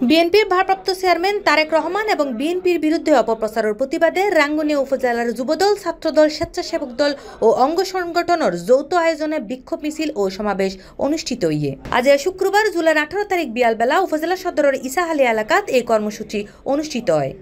বিএনপির ভারপ্রাপ্ত চেয়ারম্যান তারেক রহমান এবং বিএনপির বিরুদ্ধে অপপ্রচারের প্রতিবাদে রাঙ্গুনিয়া উপজেলার যুবদল, ছাত্রদল, স্বেচ্ছাসেবক দল ও অঙ্গ সংগঠনের যৌথ আয়োজনে বিক্ষোভ মিছিল ও সমাবেশ অনুষ্ঠিত হইয়ে। আজ শুক্রবার জুলাই 18 তারিখ বিয়ালবেলা উপজেলা সদরের ইসাহালি এলাকাত এই কর্মসূচি অনুষ্ঠিত হয়।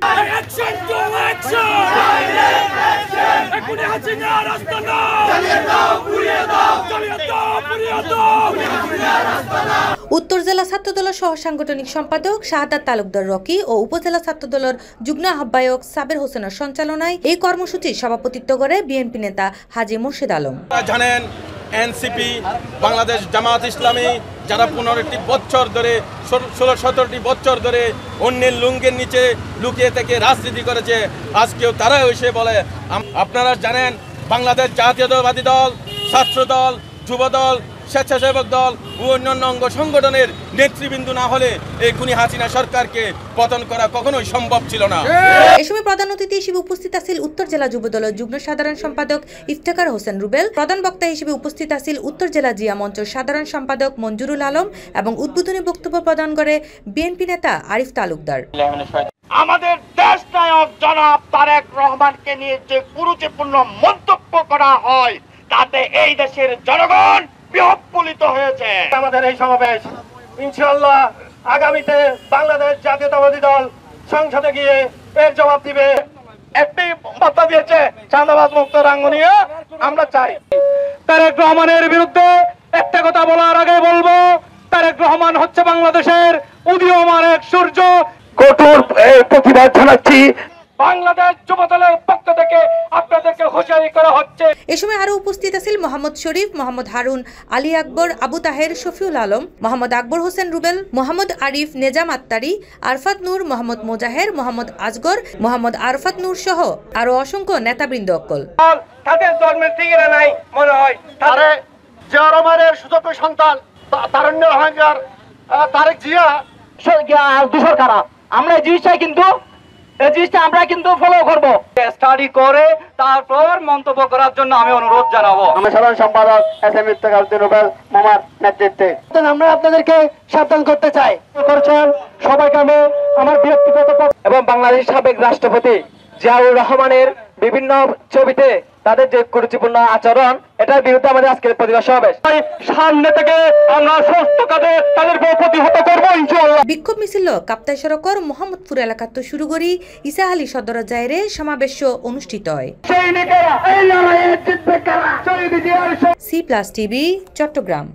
উত্তর জেলা ছাত্রদলের সহ সাংগঠনিক সম্পাদক শাহাদাত তালুকদার রকি ও উপজেলা ছাত্রদলের যুগ্ম আহ্বায়ক সাবের হোসেনের সঞ্চালনায় এই কর্মসূচির সভাপতিত্ব করে বিএনপি নেতা হাজী মুর্শিদ আলম। জানেন, এনসিপি, বাংলাদেশ জামাত ইসলামী যারা 15টি বছর ধরে 16-17টি বছর ধরে অন্যের লুঙ্গের নিচে লুকিয়ে থেকে রাজনীতি করেছে, আজকেও তারা এসে বলে। আপনারা জানেন, বাংলাদেশ জাতীয়তাবাদী দল, ছাত্রদল, যুবদল, স্বেচ্ছাসেবক দল ও অন্যান্য অঙ্গ সংগঠনের নেতৃবৃন্দ না হলে এই খুনি হাসিনা সরকারকে পতন করা কখনোই সম্ভব ছিল না। এই সময় প্রধান অতিথি হিসেবে উপস্থিত আছেন উত্তর জেলা যুবদলের যুগ্ম সাধারণ সম্পাদক ইফতেখার হোসেন রুবেল। প্রধান বক্তা হিসেবে উপস্থিত আছেন উত্তর জেলা জিয়া মঞ্চের সাধারণ সম্পাদক মঞ্জুরুল আলম এবং উদ্বোধনী বক্তব্য প্রদান করে বিএনপি নেতা আরিফ তালুকদার। আমাদের দেশ নায়ক জনাব তারেক রহমানকে নিয়ে যে কুরুচিপূর্ণ মন্তব্য করা হয় তাতে এই দেশের জনগণ বিহ্বলিত হয়েছে। আমাদের এই সমাবেশ ইনশাআল্লাহ আগামীতে বাংলাদেশ জাতীয়তাবাদী দল সংসদে গিয়ে এর জবাব দিবে। একটি বার্তা দিয়েছে চাঁদাবাজ মুক্ত রাঙ্গুনিয়া। আমরা চাই তারেক রহমানের বিরুদ্ধে একটা কথা বলার আগে বলবো, তারেক রহমান হচ্ছে বাংলাদেশের উদীয়মান এক সূর্য। কঠোর প্রতিবাদ জানাচ্ছি। বাংলাদেশ যুবদলের পক্ষ থেকে আপনাদেরকে হুঁশিয়ারি করা হচ্ছে। এই সময় আরো উপস্থিত আছেন মোহাম্মদ শরীফ, মোহাম্মদ হারুন, আলী আকবর, আবু তাহের, শফিউল আলম, মোহাম্মদ আকবর হোসেন রুবেল, মোহাম্মদ আরিফ, নেজাম আত্তারি, আরফাত নূর, মোহাম্মদ মোজাহের, মোহাম্মদ আজগর, মোহাম্মদ আরফাত নূর সহ আরো অসংখ্য নেতাবৃন্দ। তাদের জন্মের ঠিকানা নাই মনে হয়। জিয়া রহমানের সুযোগ্য সন্তান তারুণ্যের অহংকার তারেক জিয়া দূষর কারা। আমরা এই জিনিসটা আমরা কিন্তু ফলো করব, স্টাডি করে তারপর মন্তব্য করার জন্য আমি অনুরোধ জানাবো। আমি সাধারণ সম্পাদক এসএম ইফতেখার রুবেল মামার নেতৃত্বে আমরা আপনাদেরকে সাবধান করতে চাই। করছেন সবাইকে আমি আমার ব্যক্তিগত এবং বাংলাদেশের সাবেক রাষ্ট্রপতি জিয়াউর রহমানের বিভিন্ন ছবিতে তাদের যে কুরুচিপূর্ণ আচরণ, এটার বিরুদ্ধে আমাদের আজকের প্রতিবাদ সমাবেশ। সামনে থেকে আমরা সমস্ত কাজে তাদের প্রতিহত করব ইনশাআল্লাহ। বিক্ষোভ মিছিল কাপ্তাই সড়কর মোহাম্মদপুর এলাকাত শুরু করি ইসাহালি সদর জায়রে সমাবেশ অনুষ্ঠিত হয়। C+ TV Chittagong.